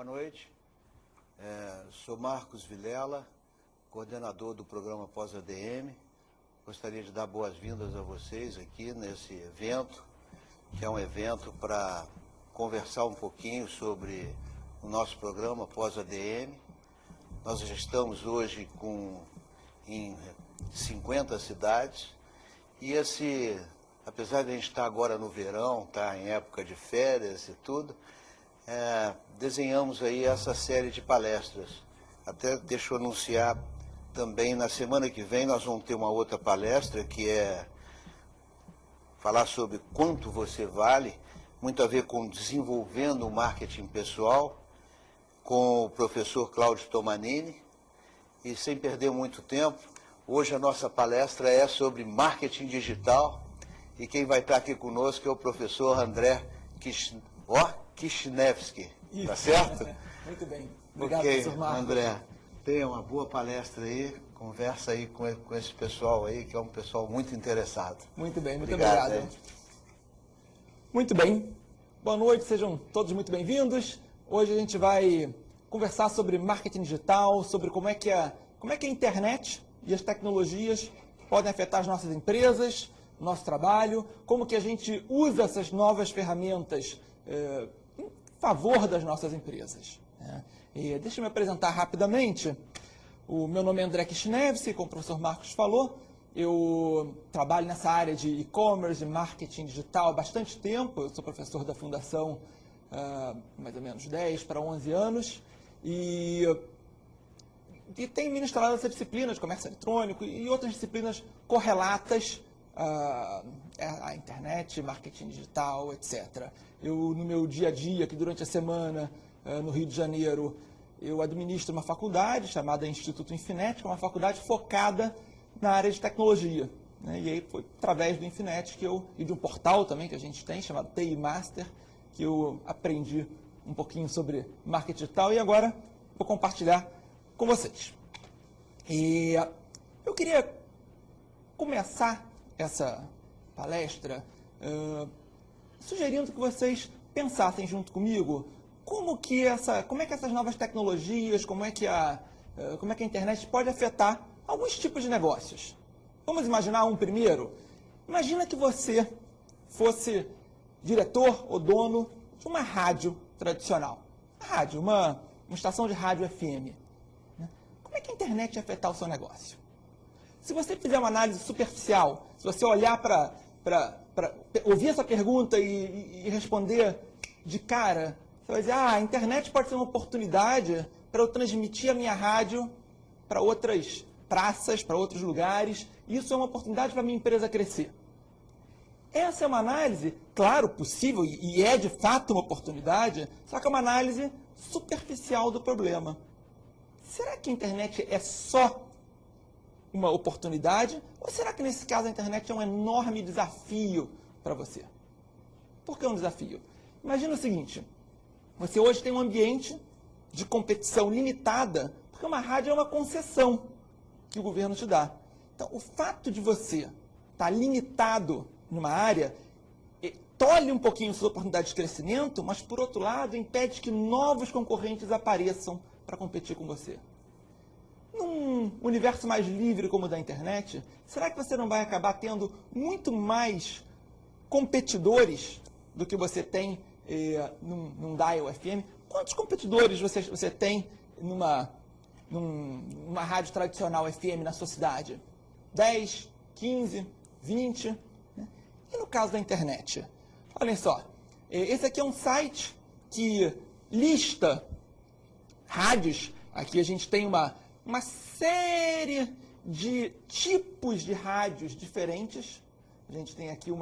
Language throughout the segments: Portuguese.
Boa noite. Sou Marcos Vilela, coordenador do programa Pós-ADM. Gostaria de dar boas-vindas a vocês aqui nesse evento, que é um evento para conversar um pouquinho sobre o nosso programa Pós-ADM. Nós já estamos hoje em 50 cidades e apesar de a gente estar agora no verão, estar em época de férias e tudo, desenhamos aí essa série de palestras. Até deixa eu anunciar também, na semana que vem nós vamos ter uma outra palestra que é falar sobre quanto você vale, muito a ver com desenvolvendo o marketing pessoal, com o professor Cláudio Tomanini. E sem perder muito tempo, hoje a nossa palestra é sobre marketing digital e quem vai estar aqui conosco é o professor André Kishnevski, tá certo? Muito bem. Obrigado, Ok, professor Marcos. André, tenha uma boa palestra aí, conversa aí com esse pessoal aí, que é um pessoal muito interessado. Muito bem, muito obrigado. Muito bem, boa noite, sejam todos muito bem-vindos. Hoje a gente vai conversar sobre marketing digital, sobre como é que a internet e as tecnologias podem afetar as nossas empresas, nosso trabalho, como que a gente usa essas novas ferramentas em favor das nossas empresas. E deixa eu me apresentar rapidamente. O meu nome é André Kishnevski, como o professor Marcos falou. Eu trabalho nessa área de e-commerce e marketing digital há bastante tempo. Eu sou professor da Fundação há mais ou menos 10 para 11 anos. E tenho ministrado essa disciplina de comércio eletrônico e outras disciplinas correlatas à internet, marketing digital, etc. Eu, no meu dia a dia, que durante a semana, no Rio de Janeiro, eu administro uma faculdade chamada Instituto Infinet, que é uma faculdade focada na área de tecnologia. E aí foi através do Infinet e de um portal também que a gente tem, chamado TI Master, que eu aprendi um pouquinho sobre marketing digital e agora vou compartilhar com vocês. E eu queria começar essa palestra sugerindo que vocês pensassem junto comigo como é que essas novas tecnologias, como é que a internet pode afetar alguns tipos de negócios. Vamos imaginar um primeiro. Imagina que você fosse diretor ou dono de uma rádio tradicional. Uma estação de rádio FM. Como é que a internet ia afetar o seu negócio? Se você fizer uma análise superficial, se você olhar para ouvir essa pergunta e responder de cara, você vai dizer, a internet pode ser uma oportunidade para eu transmitir a minha rádio para outras praças, para outros lugares. Isso é uma oportunidade para a minha empresa crescer. Essa é uma análise, claro, possível e é de fato uma oportunidade, só que é uma análise superficial do problema. Será que a internet é só uma oportunidade? Ou será que nesse caso a internet é um enorme desafio para você? Por que um desafio? Imagina o seguinte, você hoje tem um ambiente de competição limitada, porque uma rádio é uma concessão que o governo te dá. Então, o fato de você estar limitado numa área tolhe um pouquinho a sua oportunidade de crescimento, mas, por outro lado, impede que novos concorrentes apareçam para competir com você. Num universo mais livre como o da internet, será que você não vai acabar tendo muito mais competidores do que você tem num dial FM? Quantos competidores você tem numa rádio tradicional FM na sua cidade? 10, 15, 20? Né? E no caso da internet? Olhem só, esse aqui é um site que lista rádios. Aqui a gente tem uma série de tipos de rádios diferentes. A gente tem aqui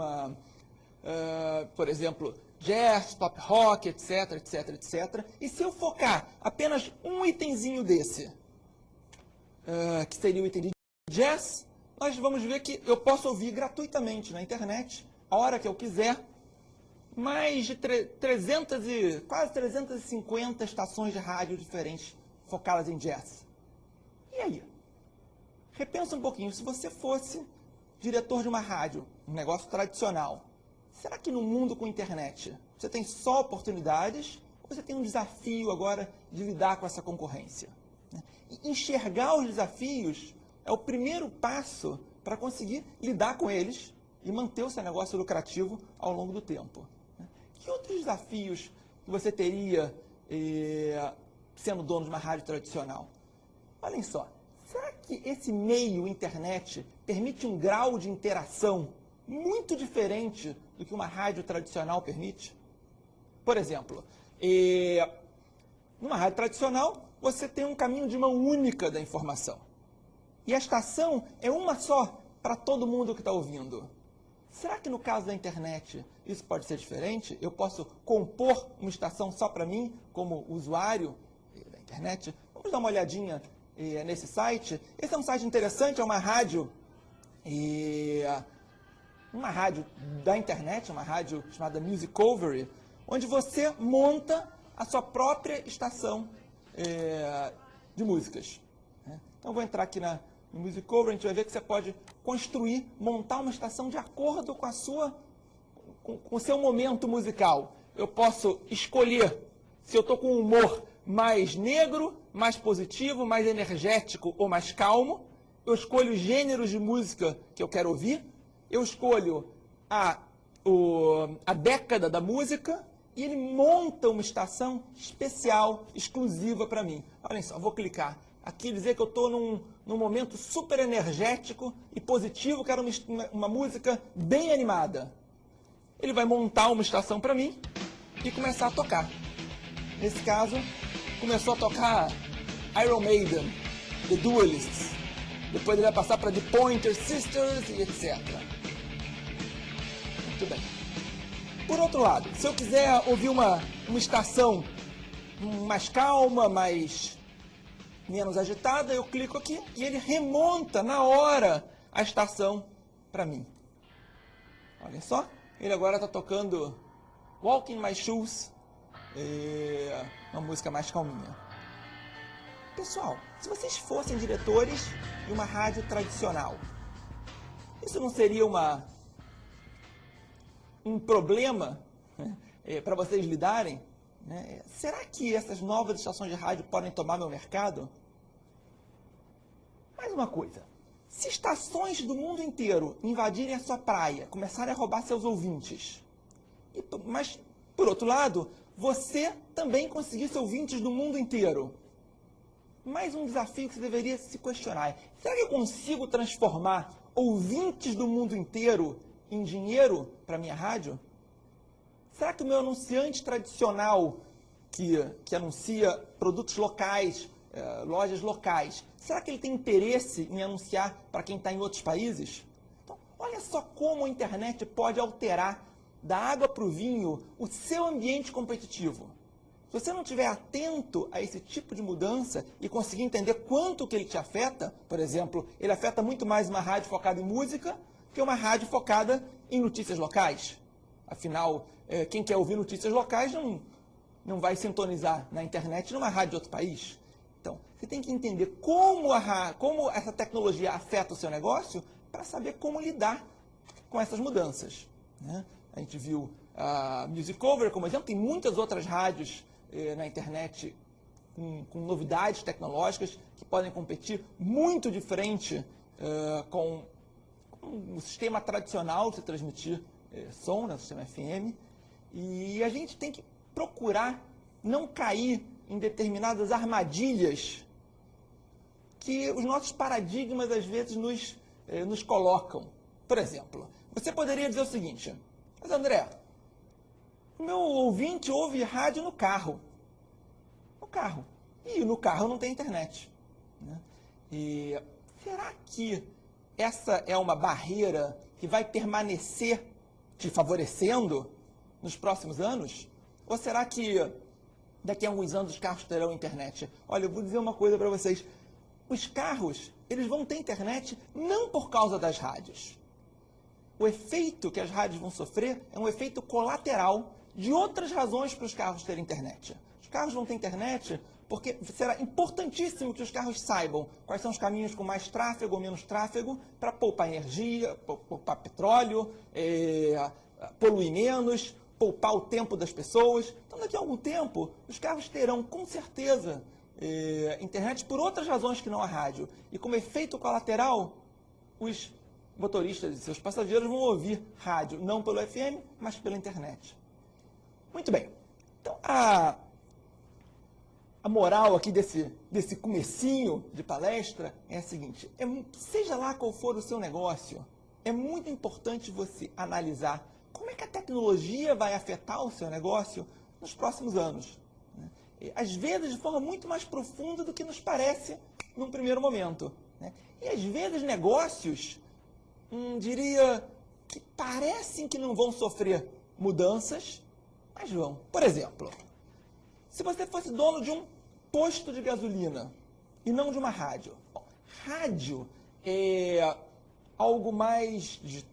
por exemplo, jazz, pop rock, etc, etc, etc. E se eu focar apenas um itemzinho desse, que seria o item de jazz, nós vamos ver que eu posso ouvir gratuitamente na internet, a hora que eu quiser, mais de quase 350 estações de rádio diferentes focadas em jazz. E aí? Repensa um pouquinho, se você fosse diretor de uma rádio, um negócio tradicional, será que no mundo com internet você tem só oportunidades ou você tem um desafio agora de lidar com essa concorrência. E enxergar os desafios é o primeiro passo para conseguir lidar com eles e manter o seu negócio lucrativo ao longo do tempo. Que outros desafios que você teria sendo dono de uma rádio tradicional? Olhem só, será que esse meio internet permite um grau de interação muito diferente do que uma rádio tradicional permite? Por exemplo, numa rádio tradicional, você tem um caminho de mão única da informação. E a estação é uma só para todo mundo que está ouvindo. Será que no caso da internet isso pode ser diferente? Eu posso compor uma estação só para mim, como usuário da internet? Vamos dar uma olhadinha nesse site. Esse é um site interessante, é uma rádio da internet, uma rádio chamada Musicovery, onde você monta a sua própria estação de músicas. Então, eu vou entrar aqui no Musicovery, a gente vai ver que você pode construir, montar uma estação de acordo com o seu momento musical. Eu posso escolher se eu estou com um humor mais negro, mais positivo, mais energético ou mais calmo. Eu escolho os gêneros de música que eu quero ouvir. Eu escolho a década da música e ele monta uma estação especial, exclusiva para mim. Olhem só, vou clicar aqui, dizer que eu estou num momento super energético e positivo, quero uma música bem animada. Ele vai montar uma estação para mim e começar a tocar. Nesse caso, começou a tocar Iron Maiden, The Duelists. Depois ele vai passar para The Pointer Sisters e etc. Muito bem. Por outro lado, se eu quiser ouvir uma estação mais calma, menos agitada, eu clico aqui e ele remonta na hora a estação para mim. Olha só, ele agora está tocando Walk in My Shoes, uma música mais calminha. Pessoal, se vocês fossem diretores de uma rádio tradicional, isso não seria um problema para vocês lidarem? Será que essas novas estações de rádio podem tomar meu mercado? Mais uma coisa, se estações do mundo inteiro invadirem a sua praia, começarem a roubar seus ouvintes, mas, por outro lado, você também conseguisse ouvintes do mundo inteiro, mais um desafio que você deveria se questionar: será que eu consigo transformar ouvintes do mundo inteiro em dinheiro para minha rádio? Será que o meu anunciante tradicional, que anuncia produtos locais, lojas locais, será que ele tem interesse em anunciar para quem está em outros países? Então, olha só como a internet pode alterar da água para o vinho o seu ambiente competitivo. Se você não estiver atento a esse tipo de mudança e conseguir entender quanto que ele te afeta, por exemplo, ele afeta muito mais uma rádio focada em música que uma rádio focada em notícias locais. Afinal, quem quer ouvir notícias locais não vai sintonizar na internet numa rádio de outro país. Então, você tem que entender como essa tecnologia afeta o seu negócio para saber como lidar com essas mudanças. A gente viu a Musicovery como exemplo, tem muitas outras rádios na internet com novidades tecnológicas que podem competir muito de frente com o sistema tradicional de se transmitir som, o sistema FM. E a gente tem que procurar não cair em determinadas armadilhas que os nossos paradigmas às vezes nos colocam. Por exemplo, você poderia dizer o seguinte: mas André, o meu ouvinte ouve rádio no carro. No carro. E no carro não tem internet. E será que essa é uma barreira que vai permanecer te favorecendo nos próximos anos? Ou será que daqui a alguns anos os carros terão internet? Olha, eu vou dizer uma coisa para vocês. Os carros, eles vão ter internet não por causa das rádios. O efeito que as rádios vão sofrer é um efeito colateral de outras razões para os carros terem internet. Os carros vão ter internet porque será importantíssimo que os carros saibam quais são os caminhos com mais tráfego ou menos tráfego para poupar energia, poupar petróleo, poluir menos, poupar o tempo das pessoas. Então, daqui a algum tempo, os carros terão, com certeza, internet por outras razões que não a rádio. E como efeito colateral, os motoristas e seus passageiros vão ouvir rádio, não pelo FM, mas pela internet. Muito bem. Então, a moral aqui desse comecinho de palestra é a seguinte: seja lá qual for o seu negócio, é muito importante você analisar como é que a tecnologia vai afetar o seu negócio nos próximos anos. Às vezes, de forma muito mais profunda do que nos parece num primeiro momento. E às vezes, negócios, diria, que parecem que não vão sofrer mudanças, mas vão. Por exemplo, se você fosse dono de um posto de gasolina e não de uma rádio. Bom, rádio é algo mais de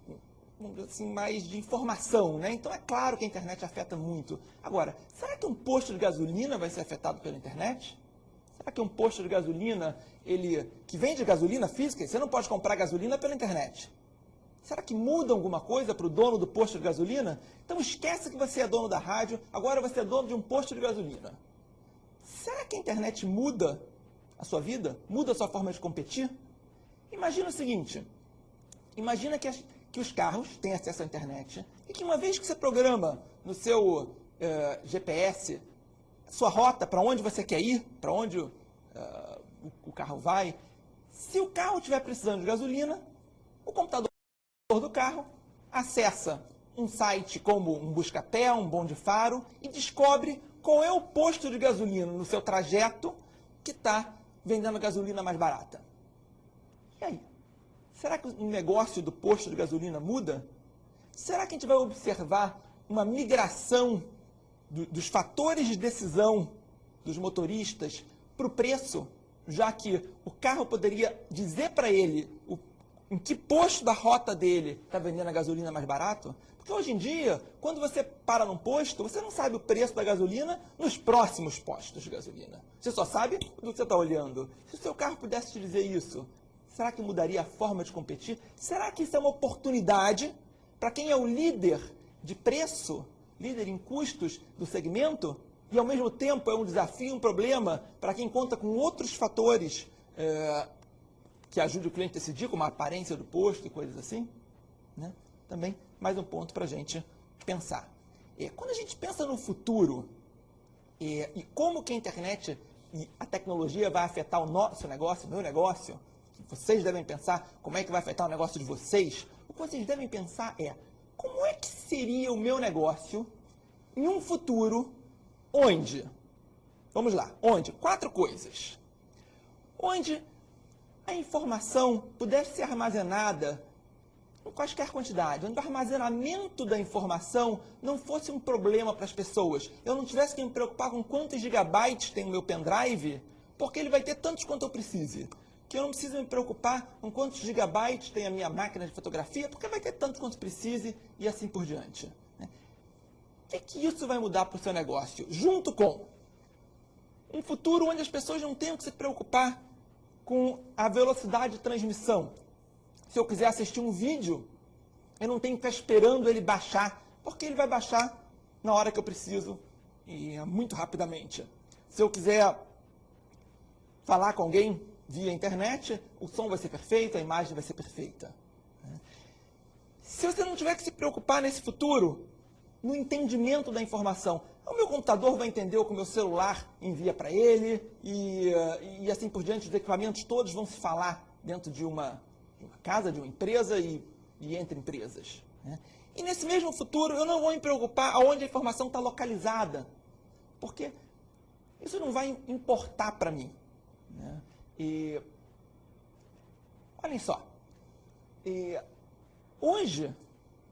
informação, né? Então é claro que a internet afeta muito. Agora, será que um posto de gasolina vai ser afetado pela internet? Será que um posto de gasolina, que vende gasolina física, você não pode comprar gasolina pela internet? Será que muda alguma coisa para o dono do posto de gasolina? Então esquece que você é dono da rádio, agora você é dono de um posto de gasolina. Será que a internet muda a sua vida? Muda a sua forma de competir? Imagina o seguinte, imagina que os carros têm acesso à internet e que uma vez que você programa no seu GPS sua rota, para onde você quer ir, para onde o carro vai, se o carro estiver precisando de gasolina, o computador do carro acessa um site como um Buscapé, um Bom de Faro e descobre qual é o posto de gasolina no seu trajeto que está vendendo gasolina mais barata. E aí? Será que o negócio do posto de gasolina muda? Será que a gente vai observar uma migração dos fatores de decisão dos motoristas para o preço, já que o carro poderia dizer para ele em que posto da rota dele está vendendo a gasolina mais barato? Porque hoje em dia, quando você para num posto, você não sabe o preço da gasolina nos próximos postos de gasolina. Você só sabe do que você está olhando. Se o seu carro pudesse te dizer isso, será que mudaria a forma de competir? Será que isso é uma oportunidade para quem é o líder de preço, líder em custos do segmento, e ao mesmo tempo é um desafio, um problema para quem conta com outros fatores que ajude o cliente a decidir, como a aparência do posto e coisas assim? Né? Também mais um ponto para a gente pensar. Quando a gente pensa no futuro e como que a internet e a tecnologia vai afetar o nosso negócio, o meu negócio, vocês devem pensar como é que vai afetar o negócio de vocês, o que vocês devem pensar é como é que seria o meu negócio em um futuro onde, vamos lá, onde? 4 coisas. Onde a informação pudesse ser armazenada em quaisquer quantidade, onde o armazenamento da informação não fosse um problema para as pessoas. Eu não tivesse que me preocupar com quantos gigabytes tem o meu pendrive, porque ele vai ter tantos quanto eu precise. Que eu não preciso me preocupar com quantos gigabytes tem a minha máquina de fotografia, porque vai ter tanto quanto precise e assim por diante. O que isso vai mudar para o seu negócio? Junto com um futuro onde as pessoas não tenham que se preocupar com a velocidade de transmissão. Se eu quiser assistir um vídeo, eu não tenho que ficar esperando ele baixar, porque ele vai baixar na hora que eu preciso e muito rapidamente. Se eu quiser falar com alguém via internet, o som vai ser perfeito, a imagem vai ser perfeita. Se você não tiver que se preocupar nesse futuro, no entendimento da informação, o meu computador vai entender o que o meu celular envia para ele e assim por diante, os equipamentos todos vão se falar dentro de uma casa, de uma empresa e entre empresas. E nesse mesmo futuro, eu não vou me preocupar aonde a informação está localizada, porque isso não vai importar para mim. E olhem só, hoje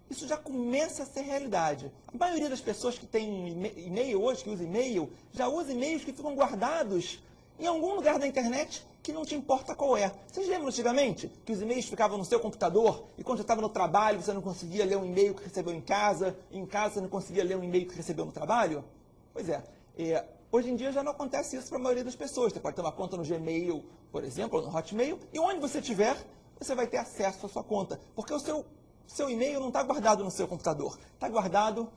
isso já começa a ser realidade. A maioria das pessoas que tem e-mail hoje, que usa e-mail, já usa e-mails que ficam guardados em algum lugar da internet que não te importa qual é. Vocês lembram antigamente que os e-mails ficavam no seu computador e quando você estava no trabalho você não conseguia ler um e-mail que recebeu em casa, e em casa você não conseguia ler um e-mail que recebeu no trabalho? Pois é. Hoje em dia já não acontece isso para a maioria das pessoas. Você pode ter uma conta no Gmail, por exemplo, ou no Hotmail, e onde você estiver, você vai ter acesso à sua conta. Porque o seu e-mail não está guardado no seu computador, está guardado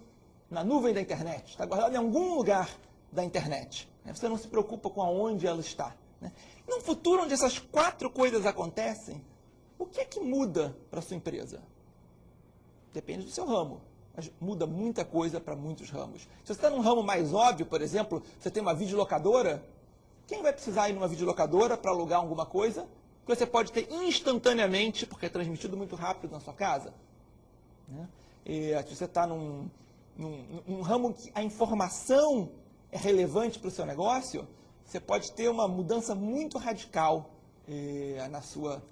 na nuvem da internet, está guardada em algum lugar da internet. Né? Você não se preocupa com aonde ela está. Né? Num futuro onde essas 4 coisas acontecem, o que é que muda para a sua empresa? Depende do seu ramo, mas muda muita coisa para muitos ramos. Se você está num ramo mais óbvio, por exemplo, você tem uma videolocadora, quem vai precisar ir numa videolocadora para alugar alguma coisa que você pode ter instantaneamente, porque é transmitido muito rápido na sua casa? Né? E se você está num ramo que a informação é relevante para o seu negócio, você pode ter uma mudança muito radical na sua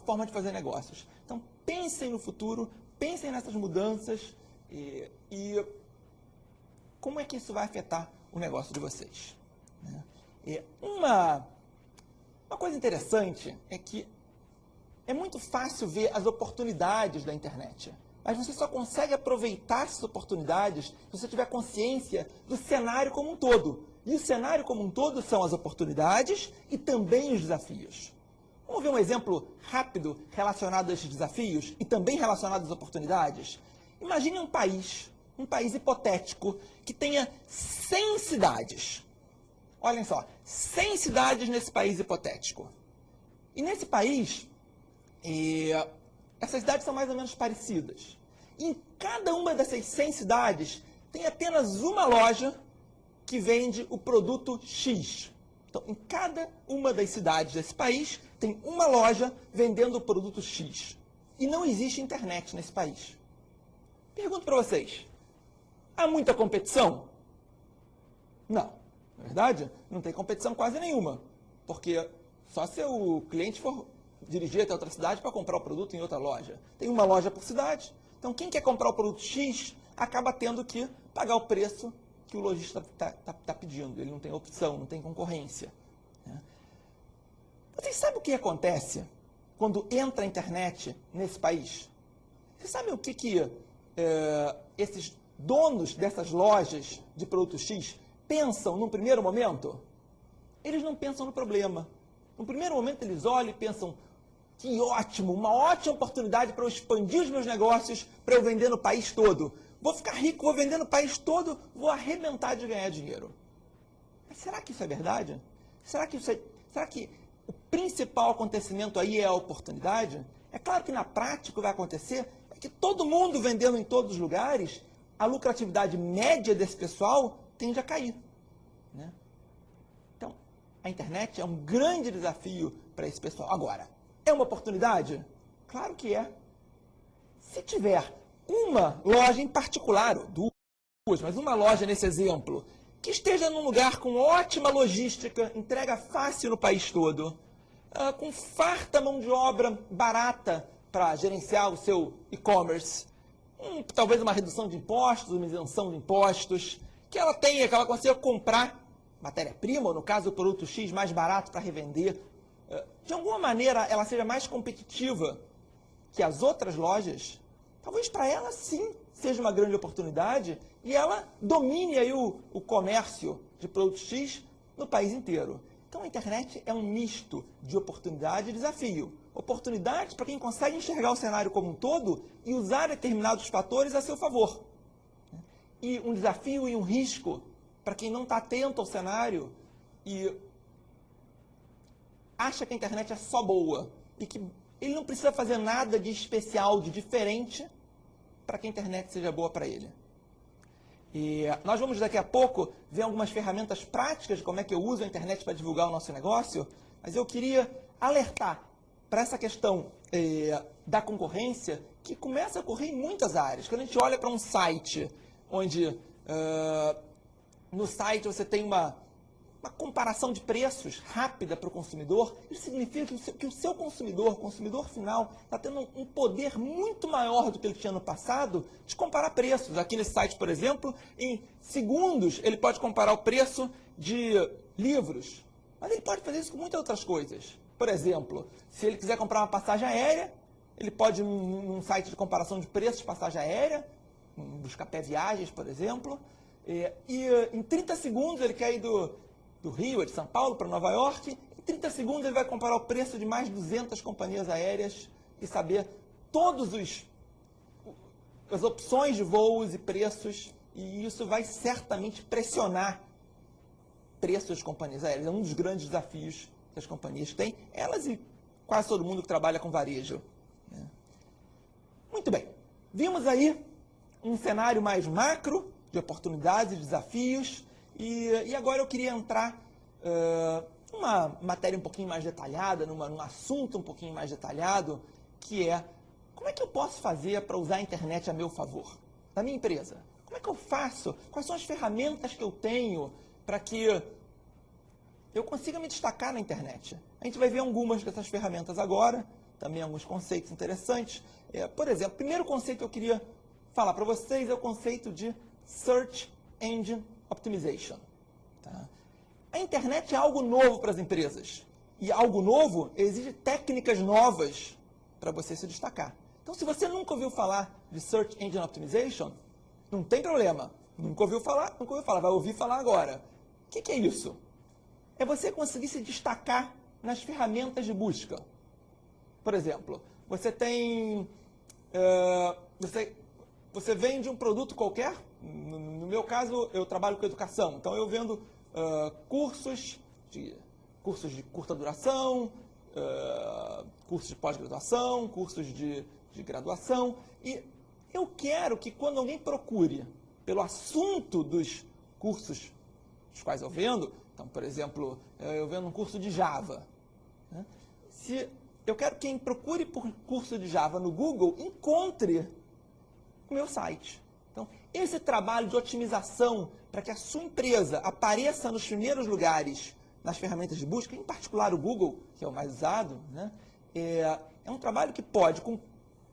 forma de fazer negócios. Então, pensem no futuro, pensem nessas mudanças e como é que isso vai afetar o negócio de vocês. Né? Uma coisa interessante é que é muito fácil ver as oportunidades da internet, mas você só consegue aproveitar essas oportunidades se você tiver consciência do cenário como um todo. E o cenário como um todo são as oportunidades e também os desafios. Vamos ver um exemplo rápido relacionado a esses desafios e também relacionado às oportunidades? Imagine um país hipotético, que tenha 100 cidades. Olhem só, 100 cidades nesse país hipotético. E nesse país, essas cidades são mais ou menos parecidas. E em cada uma dessas 100 cidades, tem apenas uma loja que vende o produto X. Então, em cada uma das cidades desse país, tem uma loja vendendo o produto X. E não existe internet nesse país. Pergunto para vocês, há muita competição? Não. Na verdade, não tem competição quase nenhuma. Porque só se o cliente for dirigir até outra cidade para comprar o produto em outra loja. Tem uma loja por cidade. Então, quem quer comprar o produto X acaba tendo que pagar o preço que o lojista está pedindo. Ele não tem opção, não tem concorrência. Né? Vocês sabem o que acontece quando entra a internet nesse país? Vocês sabem o que esses donos dessas lojas de produto X pensam num primeiro momento? Eles não pensam no problema. No primeiro momento eles olham e pensam, que ótimo, uma ótima oportunidade para eu expandir os meus negócios, para eu vender no país todo. Vou ficar rico, vou vender no país todo, vou arrebentar de ganhar dinheiro. Mas será que isso é verdade? Será que o principal acontecimento aí é a oportunidade? É claro que na prática o que vai acontecer é que todo mundo vendendo em todos os lugares, a lucratividade média desse pessoal tende a cair. Né? Então, a internet é um grande desafio para esse pessoal. Agora, é uma oportunidade? Claro que é. Se tiver uma loja em particular, ou duas, mas uma loja nesse exemplo, que esteja num lugar com ótima logística, entrega fácil no país todo, com farta mão de obra barata para gerenciar o seu e-commerce, talvez uma redução de impostos, uma isenção de impostos, que ela consiga comprar matéria-prima, ou no caso o produto X mais barato para revender, de alguma maneira ela seja mais competitiva que as outras lojas, talvez para ela sim seja uma grande oportunidade e ela domine aí o comércio de produtos X no país inteiro. Então a internet é um misto de oportunidade e desafio. Oportunidade para quem consegue enxergar o cenário como um todo e usar determinados fatores a seu favor. E um desafio e um risco para quem não está atento ao cenário e acha que a internet é só boa e que ele não precisa fazer nada de especial, de diferente, para que a internet seja boa para ele. E nós vamos daqui a pouco ver algumas ferramentas práticas de como é que eu uso a internet para divulgar o nosso negócio, mas eu queria alertar para essa questão da concorrência que começa a ocorrer em muitas áreas. Quando a gente olha para um site onde no site você tem uma comparação de preços rápida para o consumidor, isso significa que o seu consumidor, o consumidor final, está tendo um poder muito maior do que ele tinha no passado de comparar preços. Aqui nesse site, por exemplo, em segundos ele pode comparar o preço de livros, mas ele pode fazer isso com muitas outras coisas. Por exemplo, se ele quiser comprar uma passagem aérea, ele pode ir num site de comparação de preços de passagem aérea, buscar Pé Viagens, por exemplo, e em 30 segundos ele quer ir do Rio, de São Paulo para Nova York, em 30 segundos ele vai comparar o preço de mais de 200 companhias aéreas e saber todos as opções de voos e preços, e isso vai certamente pressionar preços de companhias aéreas. É um dos grandes desafios que as companhias têm, elas e quase todo mundo que trabalha com varejo. Muito bem, vimos aí um cenário mais macro, de oportunidades e desafios, e agora eu queria entrar numa matéria um pouquinho mais detalhada, num assunto um pouquinho mais detalhado, que é como é que eu posso fazer para usar a internet a meu favor, na minha empresa? Como é que eu faço? Quais são as ferramentas que eu tenho para que eu consiga me destacar na internet? A gente vai ver algumas dessas ferramentas agora, também alguns conceitos interessantes. Por exemplo, o primeiro conceito que eu queria falar para vocês é o conceito de Search Engine Optimization. Tá? A internet é algo novo para as empresas. E algo novo exige técnicas novas para você se destacar. Então, se você nunca ouviu falar de Search Engine Optimization, não tem problema. Nunca ouviu falar, vai ouvir falar agora. O que é isso? É você conseguir se destacar nas ferramentas de busca. Por exemplo, você tem... Você vende um produto qualquer. No meu caso, eu trabalho com educação. Então, eu vendo cursos de curta duração, cursos de pós-graduação, cursos de graduação. E eu quero que quando alguém procure pelo assunto dos cursos dos quais eu vendo, então, por exemplo, eu vendo um curso de Java. Né? Se eu quero que quem procure por curso de Java no Google encontre o meu site. Então, esse trabalho de otimização para que a sua empresa apareça nos primeiros lugares nas ferramentas de busca, em particular o Google, que é o mais usado, né? É um trabalho que pode, com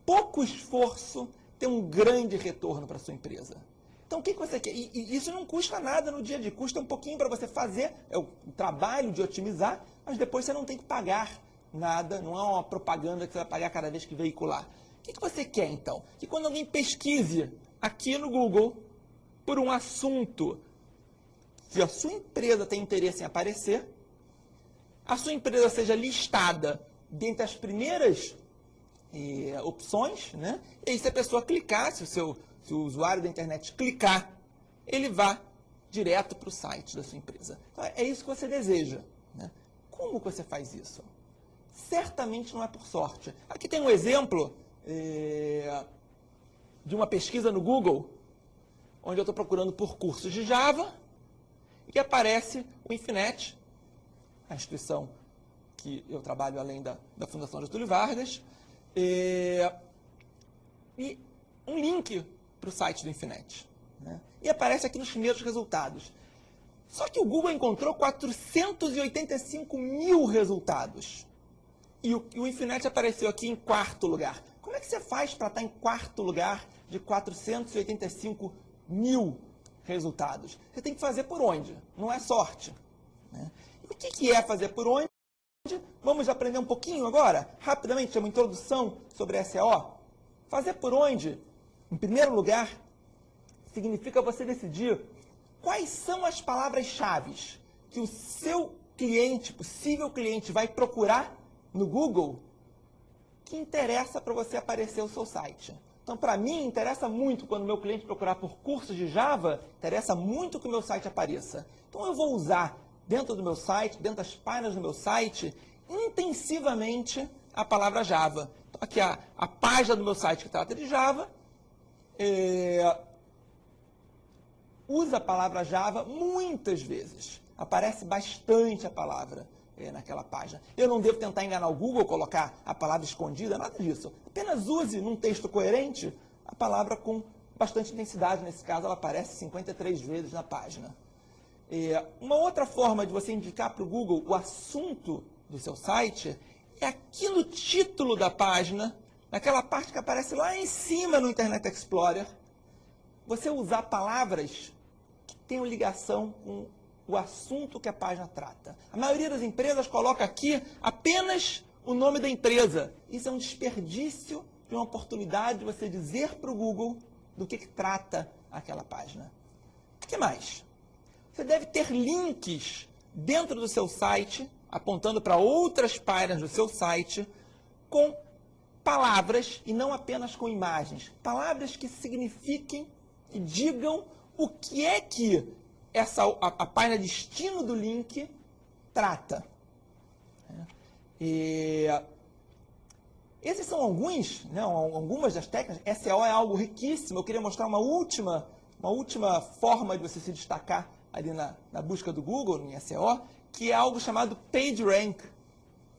pouco esforço, ter um grande retorno para a sua empresa. Então, o que você quer? E isso não custa nada no dia a dia, custa um pouquinho para você fazer, é o trabalho de otimizar, mas depois você não tem que pagar nada, não é uma propaganda que você vai pagar cada vez que veicular. O que você quer, então? Que quando alguém pesquise aqui no Google por um assunto que a sua empresa tem interesse em aparecer, a sua empresa seja listada dentre as primeiras opções, né? E aí, se a pessoa clicar, se o usuário da internet clicar, ele vá direto para o site da sua empresa. Então, é isso que você deseja. Né? Como que você faz isso? Certamente não é por sorte. Aqui tem um exemplo de uma pesquisa no Google, onde eu estou procurando por cursos de Java, e aparece o Infinet, a instituição que eu trabalho além da Fundação Getúlio Vargas, e um link para o site do Infinet. Né? E aparece aqui nos primeiros resultados. Só que o Google encontrou 485 mil resultados. E o Infinet apareceu aqui em quarto lugar. Como é que você faz para estar em quarto lugar de 485 mil resultados? Você tem que fazer por onde? Não é sorte. Né? E o que é fazer por onde? Vamos aprender um pouquinho agora, rapidamente, uma introdução sobre SEO. Fazer por onde, em primeiro lugar, significa você decidir quais são as palavras-chave que o seu cliente, possível cliente, vai procurar no Google que interessa para você aparecer o seu site. Então, para mim, interessa muito quando o meu cliente procurar por cursos de Java, interessa muito que o meu site apareça. Então, eu vou usar dentro do meu site, dentro das páginas do meu site, intensivamente a palavra Java. Então, aqui a página do meu site que trata de Java, usa a palavra Java muitas vezes. Aparece bastante a palavra naquela página. Eu não devo tentar enganar o Google, colocar a palavra escondida, nada disso. Apenas use num texto coerente a palavra com bastante intensidade. Nesse caso, ela aparece 53 vezes na página. Uma outra forma de você indicar para o Google o assunto do seu site é aqui no título da página, naquela parte que aparece lá em cima no Internet Explorer, você usar palavras que tenham ligação com o assunto que a página trata. A maioria das empresas coloca aqui apenas o nome da empresa. Isso é um desperdício de uma oportunidade de você dizer para o Google do que trata aquela página. O que mais? Você deve ter links dentro do seu site, apontando para outras páginas do seu site, com palavras e não apenas com imagens. Palavras que signifiquem, que digam o que é que a página destino do link trata. E esses são algumas das técnicas. SEO é algo riquíssimo. Eu queria mostrar uma última forma de você se destacar ali na busca do Google, em SEO, que é algo chamado PageRank.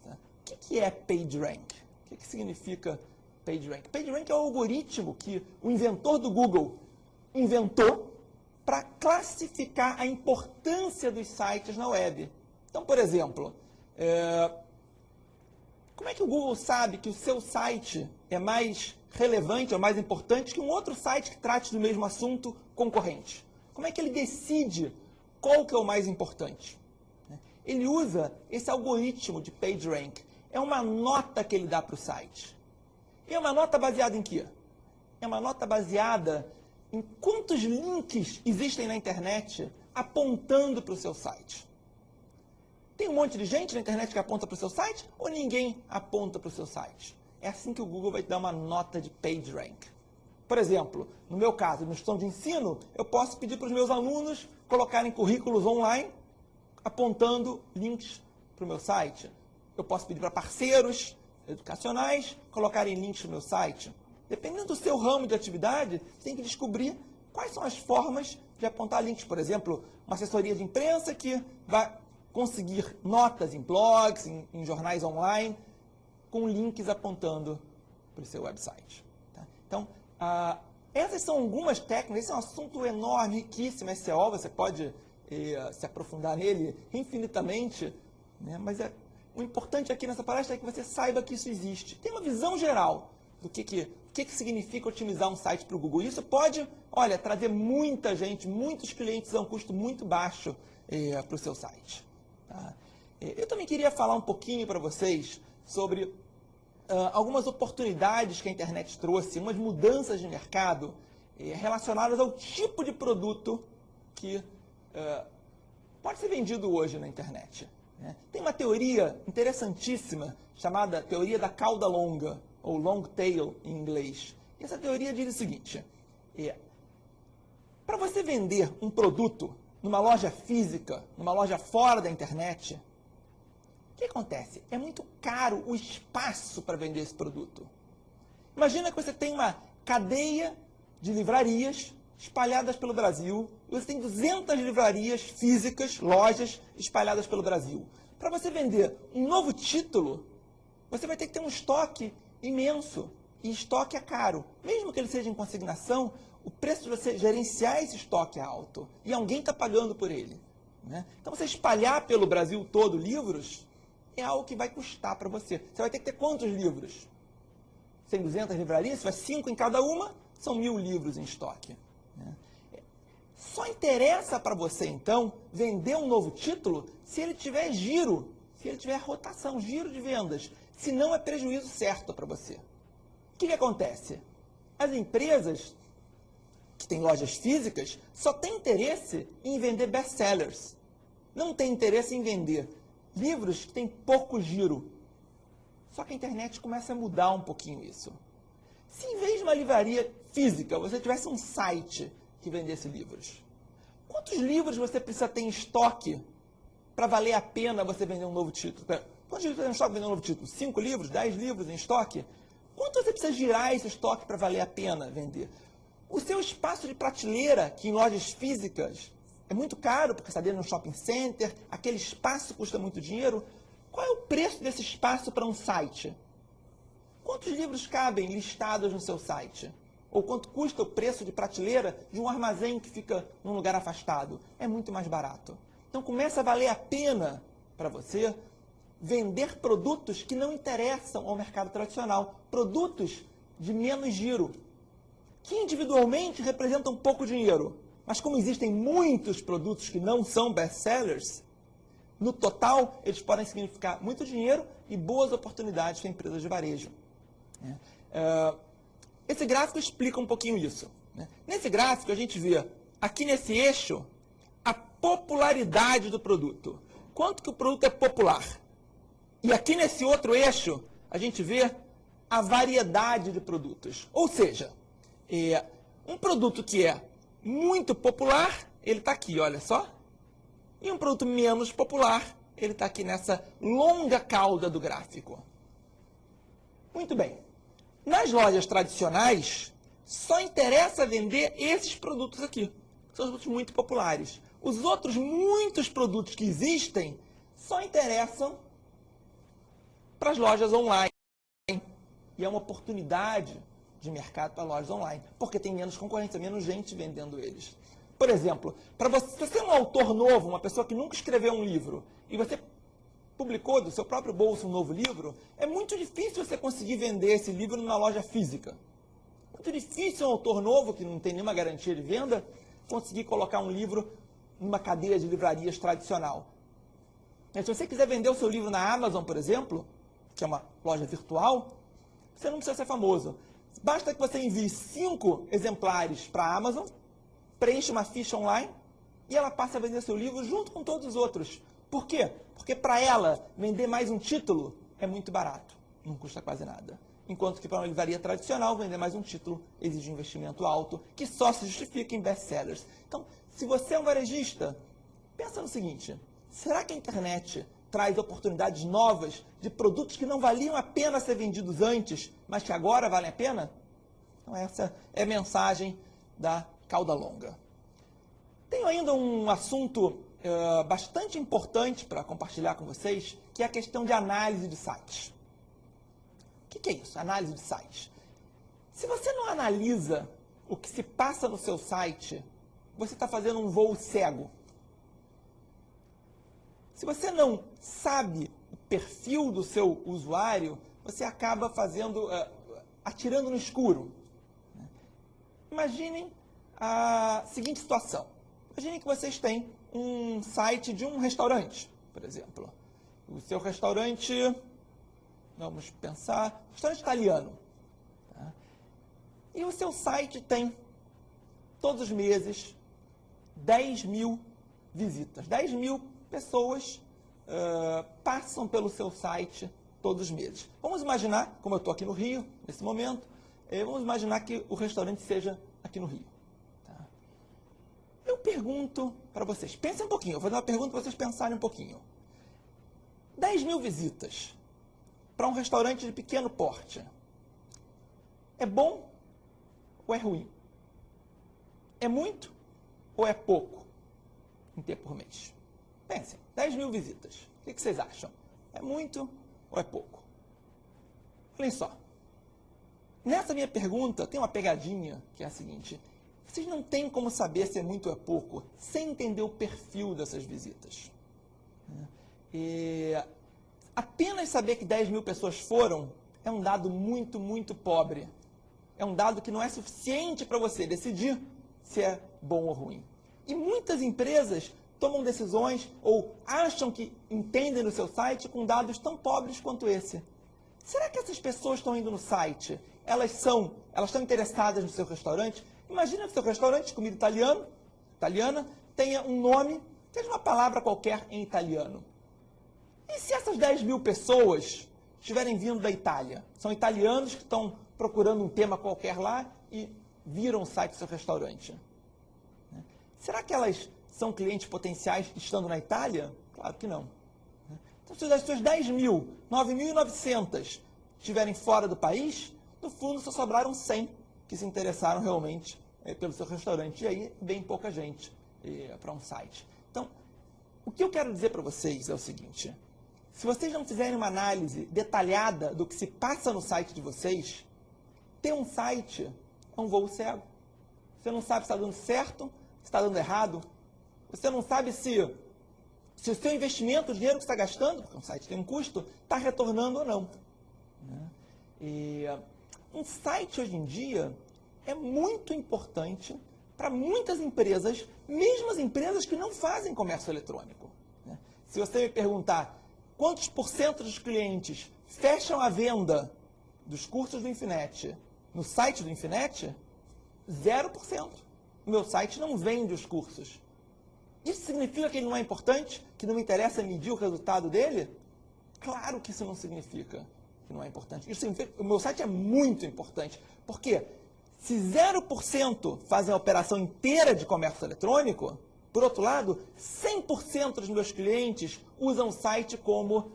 O que é PageRank? O que significa PageRank? PageRank é o algoritmo que o inventor do Google inventou para classificar a importância dos sites na web. Então, por exemplo, como é que o Google sabe que o seu site é mais relevante, ou mais importante que um outro site que trate do mesmo assunto concorrente? Como é que ele decide qual que é o mais importante? Ele usa esse algoritmo de PageRank. É uma nota que ele dá para o site. E é uma nota baseada em quê? É uma nota baseada em quantos links existem na internet apontando para o seu site. Tem um monte de gente na internet que aponta para o seu site ou ninguém aponta para o seu site? É assim que o Google vai te dar uma nota de PageRank. Por exemplo, no meu caso, no instituição de ensino, eu posso pedir para os meus alunos colocarem currículos online apontando links para o meu site. Eu posso pedir para parceiros educacionais colocarem links no meu site. Dependendo do seu ramo de atividade, você tem que descobrir quais são as formas de apontar links. Por exemplo, uma assessoria de imprensa que vai conseguir notas em blogs, em jornais online, com links apontando para o seu website. Tá? Então, essas são algumas técnicas. Esse é um assunto enorme, riquíssimo, SEO, você pode se aprofundar nele infinitamente, né? Mas o importante aqui nessa palestra é que você saiba que isso existe. Tem uma visão geral do que significa otimizar um site para o Google. Isso pode, trazer muita gente, muitos clientes a um custo muito baixo para o seu site. Tá? Eu também queria falar um pouquinho para vocês sobre algumas oportunidades que a internet trouxe, umas mudanças de mercado relacionadas ao tipo de produto que pode ser vendido hoje na internet. Tem uma teoria interessantíssima chamada teoria da cauda longa, ou long tail em inglês. E essa teoria diz o seguinte: para você vender um produto numa loja física, numa loja fora da internet, o que acontece? É muito caro o espaço para vender esse produto. Imagina que você tem uma cadeia de livrarias espalhadas pelo Brasil, e você tem 200 livrarias físicas, lojas espalhadas pelo Brasil. Para você vender um novo título, você vai ter que ter um estoque imenso, e estoque é caro. Mesmo que ele seja em consignação, o preço de você gerenciar esse estoque é alto, e alguém está pagando por ele. Né? Então, você espalhar pelo Brasil todo livros é algo que vai custar para você. Você vai ter que ter quantos livros? Tem 200 livrarias, se vai 5 em cada uma, são 1000 livros em estoque. Só interessa para você, então, vender um novo título se ele tiver giro, se ele tiver rotação, giro de vendas. Se não, é prejuízo certo para você. O que acontece? As empresas que têm lojas físicas só têm interesse em vender best-sellers. Não tem interesse em vender livros que têm pouco giro. Só que a internet começa a mudar um pouquinho isso. Se em vez de uma livraria física, você tivesse um site que vendesse livros, quantos livros você precisa ter em estoque para valer a pena você vender um novo título? Quantos livros você tem em estoque para vender um novo título? 5 livros? 10 livros em estoque? Quanto você precisa girar esse estoque para valer a pena vender? O seu espaço de prateleira, que em lojas físicas é muito caro, porque está dentro de um shopping center, aquele espaço custa muito dinheiro. Qual é o preço desse espaço para um site? Quantos livros cabem listados no seu site? Ou quanto custa o preço de prateleira de um armazém que fica num lugar afastado? É muito mais barato. Então começa a valer a pena para você vender produtos que não interessam ao mercado tradicional. Produtos de menos giro, que individualmente representam pouco dinheiro. Mas como existem muitos produtos que não são best-sellers, no total eles podem significar muito dinheiro e boas oportunidades para empresas de varejo. Esse gráfico explica um pouquinho isso. Nesse gráfico a gente vê, aqui nesse eixo, a popularidade do produto. Quanto que o produto é popular. E aqui nesse outro eixo, a gente vê a variedade de produtos. Ou seja, um produto que é muito popular, ele está aqui, olha só. E um produto menos popular, ele está aqui nessa longa cauda do gráfico. Muito bem. Nas lojas tradicionais, só interessa vender esses produtos aqui. São os produtos muito populares. Os outros muitos produtos que existem só interessam para as lojas online. E é uma oportunidade de mercado para lojas online, porque tem menos concorrência, menos gente vendendo eles. Por exemplo, se você é um autor novo, uma pessoa que nunca escreveu um livro, e você publicou do seu próprio bolso um novo livro, é muito difícil você conseguir vender esse livro numa loja física. Muito difícil um autor novo, que não tem nenhuma garantia de venda, conseguir colocar um livro numa cadeia de livrarias tradicional. Mas se você quiser vender o seu livro na Amazon, por exemplo, que é uma loja virtual, você não precisa ser famoso. Basta que você envie 5 exemplares para a Amazon, preencha uma ficha online e ela passa a vender seu livro junto com todos os outros. Por quê? Porque para ela, vender mais um título é muito barato, não custa quase nada. Enquanto que para uma livraria tradicional, vender mais um título exige um investimento alto, que só se justifica em best-sellers. Então, se você é um varejista, pensa no seguinte, será que a internet traz oportunidades novas de produtos que não valiam a pena ser vendidos antes, mas que agora valem a pena? Então, essa é a mensagem da cauda longa. Tenho ainda um assunto bastante importante para compartilhar com vocês, que é a questão de análise de sites. O que é isso? Análise de sites. Se você não analisa o que se passa no seu site, você está fazendo um voo cego. Se você não sabe o perfil do seu usuário, você acaba atirando no escuro. Imaginem a seguinte situação. Imaginem que vocês têm um site de um restaurante, por exemplo. O seu restaurante, vamos pensar, restaurante italiano. Tá? E o seu site tem, todos os meses, 10 mil visitas. 10 mil pessoas passam pelo seu site todos os meses. Vamos imaginar, como eu estou aqui no Rio, nesse momento, vamos imaginar que o restaurante seja aqui no Rio. Tá? Eu pergunto para vocês, pensem um pouquinho, eu vou fazer uma pergunta para vocês pensarem um pouquinho. 10 mil visitas para um restaurante de pequeno porte, é bom ou é ruim? É muito ou é pouco em ter por mês? Pensem, 10 mil visitas. O que vocês acham? É muito ou é pouco? Olhem só. Nessa minha pergunta, tem uma pegadinha, que é a seguinte. Vocês não têm como saber se é muito ou é pouco, sem entender o perfil dessas visitas. E apenas saber que 10 mil pessoas foram é um dado muito, muito pobre. É um dado que não é suficiente para você decidir se é bom ou ruim. E muitas empresas tomam decisões ou acham que entendem no seu site com dados tão pobres quanto esse. Será que essas pessoas estão indo no site? Elas estão interessadas no seu restaurante? Imagina que o seu restaurante de comida italiana, tenha um nome, seja uma palavra qualquer em italiano. E se essas 10 mil pessoas estiverem vindo da Itália? São italianos que estão procurando um tema qualquer lá e viram o site do seu restaurante. Será que elas são clientes potenciais estando na Itália? Claro que não. Então, se as suas 10 mil, 9.900 estiverem fora do país, no fundo só sobraram 100 que se interessaram realmente pelo seu restaurante. E aí, bem pouca gente para um site. Então, o que eu quero dizer para vocês é o seguinte. Se vocês não fizerem uma análise detalhada do que se passa no site de vocês, ter um site é um voo cego. Você não sabe se está dando certo, se está dando errado. Você não sabe se o seu investimento, o dinheiro que você está gastando, porque um site tem um custo, está retornando ou não. E um site hoje em dia é muito importante para muitas empresas, mesmo as empresas que não fazem comércio eletrônico. Se você me perguntar quantos % dos clientes fecham a venda dos cursos do Infinet no site do Infinet, 0%. O meu site não vende os cursos. Isso significa que ele não é importante? Que não me interessa medir o resultado dele? Claro que isso não significa. que não é importante. Isso, o meu site é muito importante, porque se 0% fazem a operação inteira de comércio eletrônico, por outro lado, 100% dos meus clientes usam o site como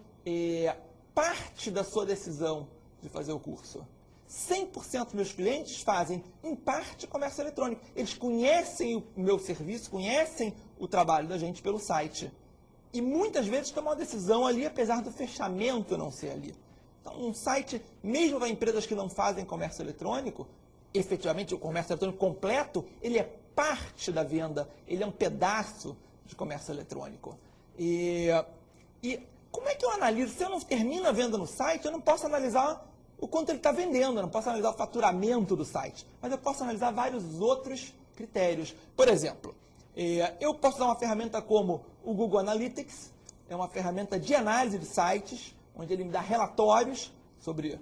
parte da sua decisão de fazer o curso. 100% dos meus clientes fazem, em parte, comércio eletrônico. Eles conhecem o meu serviço, conhecem o trabalho da gente pelo site. E muitas vezes tomam uma decisão ali, apesar do fechamento não ser ali. Então, um site, mesmo para empresas que não fazem comércio eletrônico, efetivamente o comércio eletrônico completo, ele é parte da venda, ele é um pedaço de comércio eletrônico. E como é que eu analiso? Se eu não termino a venda no site, eu não posso analisar o quanto ele está vendendo, eu não posso analisar o faturamento do site, mas eu posso analisar vários outros critérios. Por exemplo, eu posso usar uma ferramenta como o Google Analytics, é uma ferramenta de análise de sites, onde ele me dá relatórios sobre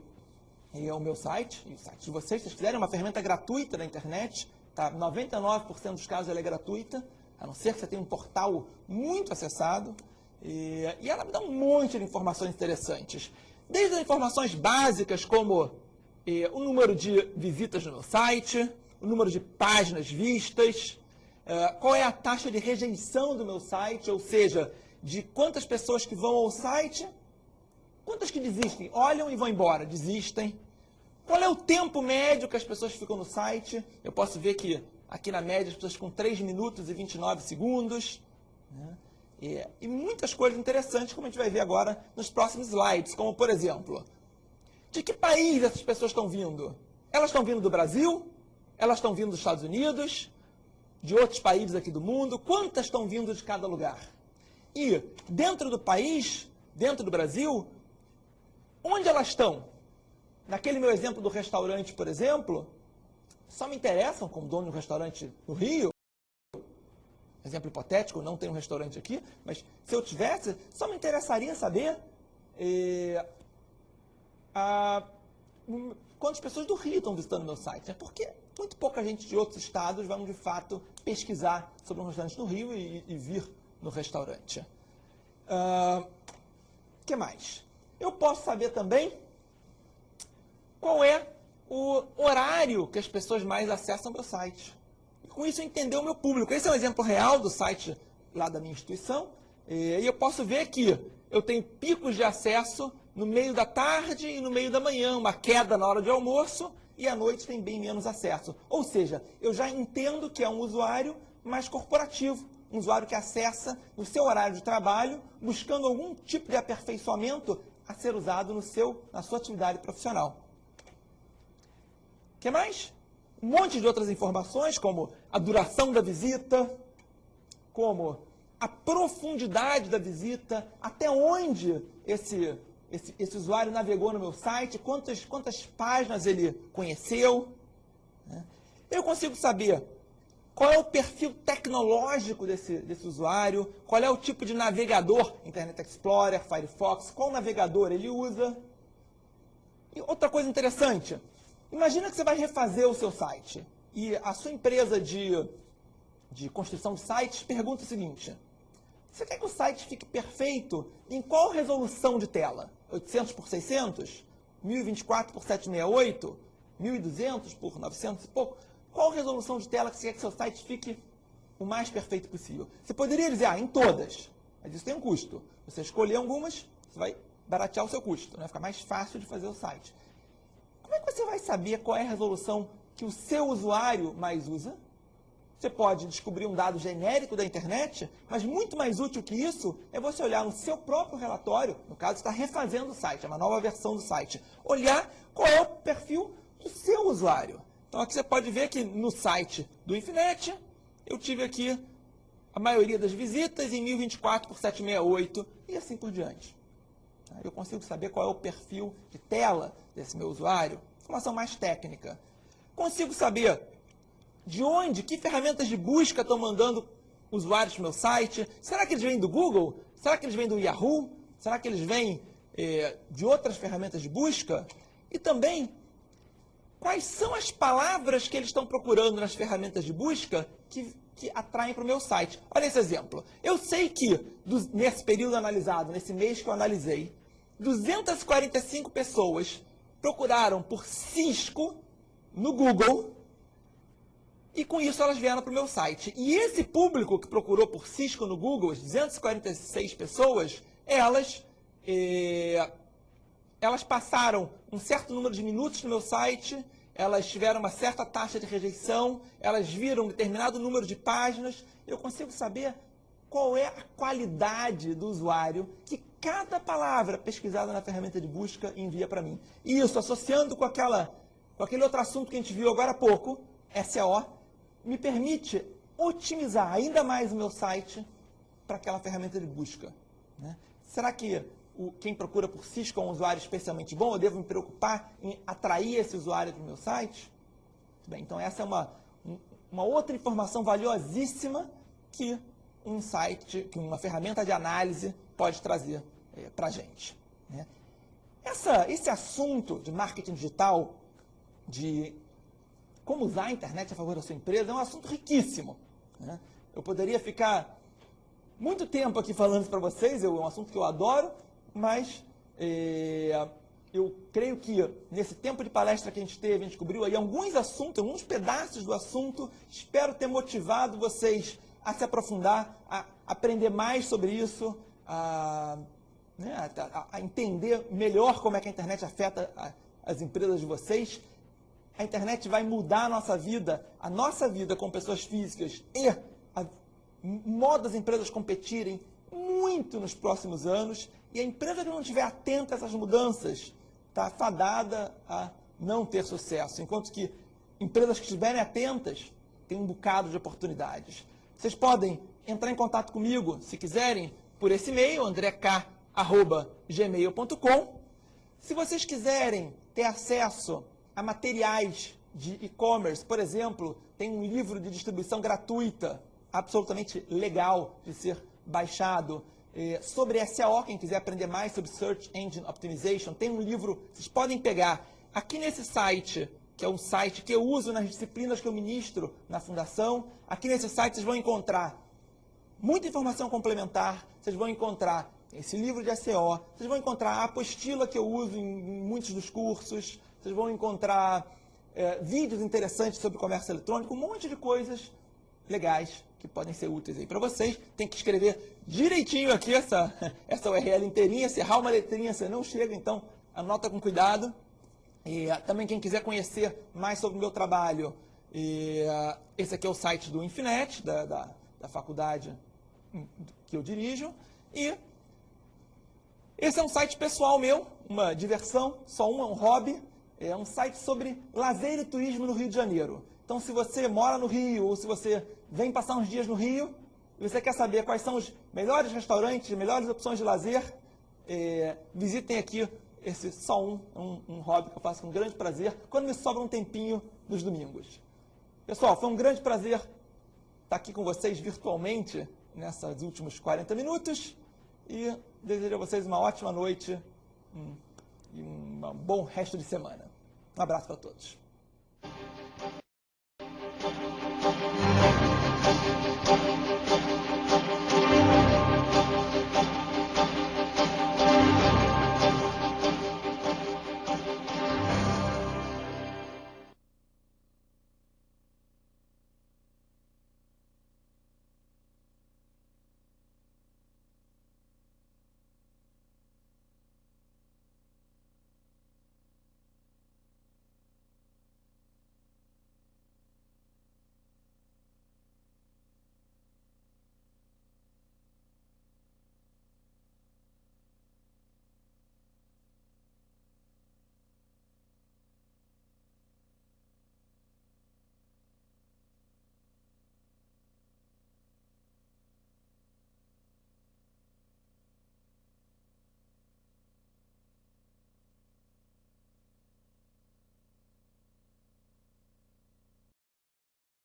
o meu site, e o site de vocês, se vocês quiserem, é uma ferramenta gratuita na internet, tá? 99% dos casos ela é gratuita, a não ser que você tenha um portal muito acessado, e ela me dá um monte de informações interessantes. Desde as informações básicas, como o número de visitas no meu site, o número de páginas vistas, qual é a taxa de rejeição do meu site, ou seja, de quantas pessoas que vão ao site, quantas que desistem, olham e vão embora, desistem. Qual é o tempo médio que as pessoas ficam no site? Eu posso ver que aqui na média as pessoas ficam 3 minutos e 29 segundos, né? E muitas coisas interessantes, como a gente vai ver agora nos próximos slides, como por exemplo, de que país essas pessoas estão vindo? Elas estão vindo do Brasil? Elas estão vindo dos Estados Unidos? De outros países aqui do mundo? Quantas estão vindo de cada lugar? E dentro do país, dentro do Brasil, onde elas estão? Naquele meu exemplo do restaurante, por exemplo, só me interessam, como dono de um restaurante no Rio, exemplo hipotético, não tenho um restaurante aqui, mas se eu tivesse, só me interessaria saber quantas pessoas do Rio estão visitando meu site, né? Porque muito pouca gente de outros estados vão, de fato, pesquisar sobre um restaurante no Rio e vir no restaurante. O que mais? Eu posso saber também qual é o horário que as pessoas mais acessam meu site. Com isso, entender o meu público. Esse é um exemplo real do site lá da minha instituição. E eu posso ver que eu tenho picos de acesso no meio da tarde e no meio da manhã, uma queda na hora de almoço, e à noite tem bem menos acesso. Ou seja, eu já entendo que é um usuário mais corporativo, um usuário que acessa no seu horário de trabalho, buscando algum tipo de aperfeiçoamento a ser usado na sua atividade profissional. O que mais? Um monte de outras informações, como a duração da visita, como a profundidade da visita, até onde esse usuário navegou no meu site, quantas páginas ele conheceu. Né? Eu consigo saber qual é o perfil tecnológico desse usuário, qual é o tipo de navegador, Internet Explorer, Firefox, qual navegador ele usa. E outra coisa interessante, imagina que você vai refazer o seu site e a sua empresa de construção de sites pergunta o seguinte: você quer que o site fique perfeito em qual resolução de tela? 800 por 600? 1024 por 768? 1200 por 900 e pouco? Qual resolução de tela que você quer que seu site fique o mais perfeito possível? Você poderia dizer, em todas, mas isso tem um custo. Você escolher algumas, você vai baratear o seu custo, né? Fica mais fácil de fazer o site. Como é que você vai saber qual é a resolução que o seu usuário mais usa? Você pode descobrir um dado genérico da internet, mas muito mais útil que isso é você olhar no seu próprio relatório, no caso, está refazendo o site, é uma nova versão do site, olhar qual é o perfil do seu usuário. Então aqui você pode ver que no site do Infinet, eu tive aqui a maioria das visitas em 1024 por 768 e assim por diante. Eu consigo saber qual é o perfil de tela desse meu usuário, informação mais técnica. Consigo saber de onde, que ferramentas de busca estão mandando usuários para o meu site. Será que eles vêm do Google? Será que eles vêm do Yahoo? Será que eles vêm de outras ferramentas de busca? E também, quais são as palavras que eles estão procurando nas ferramentas de busca que atraem para o meu site? Olha esse exemplo. Eu sei que, nesse período analisado, nesse mês que eu analisei, 245 pessoas procuraram por Cisco no Google e com isso elas vieram para o meu site. E esse público que procurou por Cisco no Google, as 246 pessoas, elas passaram um certo número de minutos no meu site, elas tiveram uma certa taxa de rejeição, elas viram um determinado número de páginas. Eu consigo saber qual é a qualidade do usuário que cada palavra pesquisada na ferramenta de busca envia para mim. E isso, associando com aquele outro assunto que a gente viu agora há pouco, SEO, me permite otimizar ainda mais o meu site para aquela ferramenta de busca, né? Será que quem procura por Cisco é um usuário especialmente bom? Eu devo me preocupar em atrair esse usuário para o meu site? Muito bem, então essa é uma outra informação valiosíssima que um site, que uma ferramenta de análise pode trazer para a gente, né? Esse assunto de marketing digital, de como usar a internet a favor da sua empresa, é um assunto riquíssimo, né? Eu poderia ficar muito tempo aqui falando isso para vocês, é um assunto que eu adoro, mas eu creio que nesse tempo de palestra que a gente teve, a gente cobriu aí alguns assuntos, alguns pedaços do assunto. Espero ter motivado vocês a se aprofundar, a aprender mais sobre isso, a entender melhor como é que a internet afeta as empresas de vocês. A internet vai mudar a nossa vida com pessoas físicas e o modo das empresas competirem muito nos próximos anos. E a empresa que não estiver atenta a essas mudanças está fadada a não ter sucesso. Enquanto que empresas que estiverem atentas têm um bocado de oportunidades. Vocês podem entrar em contato comigo, se quiserem, por esse e-mail, andrek@gmail.com. Se vocês quiserem ter acesso a materiais de e-commerce, por exemplo, tem um livro de distribuição gratuita, absolutamente legal de ser baixado, sobre SEO, quem quiser aprender mais sobre Search Engine Optimization, tem um livro, vocês podem pegar aqui nesse site, que é um site que eu uso nas disciplinas que eu ministro na Fundação. Aqui nesse site vocês vão encontrar muita informação complementar, vocês vão encontrar esse livro de SEO, vocês vão encontrar a apostila que eu uso em muitos dos cursos, vocês vão encontrar vídeos interessantes sobre comércio eletrônico, um monte de coisas legais que podem ser úteis aí para vocês. Tem que escrever direitinho aqui essa URL inteirinha, se errar uma letrinha você não chega, então anota com cuidado. E também quem quiser conhecer mais sobre o meu trabalho, esse aqui é o site do Infinet, da faculdade que eu dirijo, e esse é um site pessoal meu, uma diversão, só um hobby, é um site sobre lazer e turismo no Rio de Janeiro. Então, se você mora no Rio, ou se você vem passar uns dias no Rio, e você quer saber quais são os melhores restaurantes, melhores opções de lazer, visitem aqui esse só um hobby que eu faço com grande prazer, quando me sobra um tempinho nos domingos. Pessoal, foi um grande prazer estar aqui com vocês virtualmente, nesses últimos 40 minutos, e desejo a vocês uma ótima noite e um bom resto de semana. Um abraço para todos.